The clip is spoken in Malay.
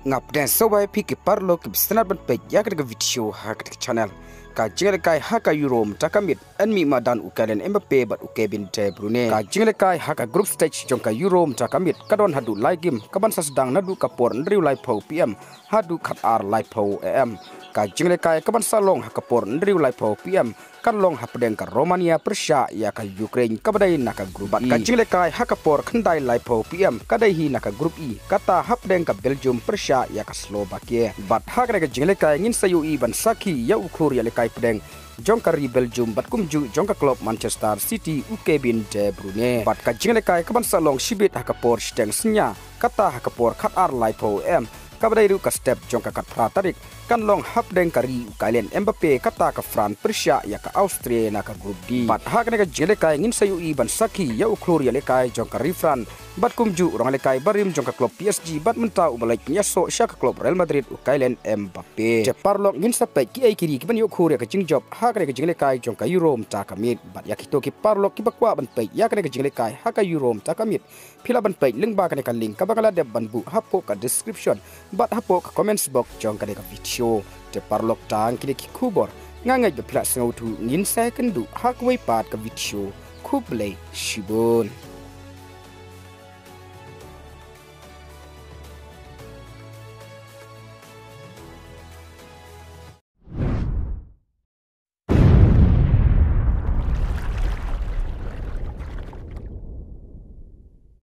ngap dan sawai pi ki parlo ki bisnat ban pe ya ka video ha ka channel ka jingle kai ha ka Europe takamit enmi madan ukalen Mbappe bat ukebin te Brunei ka jingle kai ha ka group stage jong ka Europe takamit kadon hadu laigim kaban sasdang nadu kapor ndriu lai pho PM hadu khat ar lai pho am ka jingle kai kaban salong ha kapor ndriu lai pho PM kan long hapdeng ka Romania Persia ya ka Ukraine kabadai naka group bat ka jingle kai ha kapor khandai lai pho PM kadai hi naka group E kata hapdeng ka Belgium Persia ya ka Slovakia bat ha ka jingle kai ngin sayu I ban saki ya ukhur ya le kai pedeng jong ka Belgium bat kumju jong ka club Manchester City ukebin te Brunei bat ka jingle kai kaban salong shibit ha kapor steng snya kata ha kapor khat ar lai pho M kabadai ru ka step jong ka kat pratarik kan long hapdeng kari ukalen Mbappe kata ka France Persia ya ka Austria na ka group D bat ha ka jingle kai ngin sayu I ban saki ya ukhur ya le kai jong ka France bat kumju orang lekai barim jong ka klub PSG bat Mynta ubalai nyaso sya ka klub Real Madrid ukailen Mbappe je parlok ngin sapai ki ai kiri ki ban yok khur ya ka jingjob ha ka jing lekai jong ka Europe ta kamit bat ya kito ki parlok ki bakwa ban pai ya ka jing lekai ha ka Europe ta kamit phila ban pai link ba ka link ka bangala de ban bu hapo ka description bat hapo ka comments box jong ka video je parlok tang ki ki kubor ngangai be plus ngau tu ngin second du ha ka wei pat ka video kublai shibon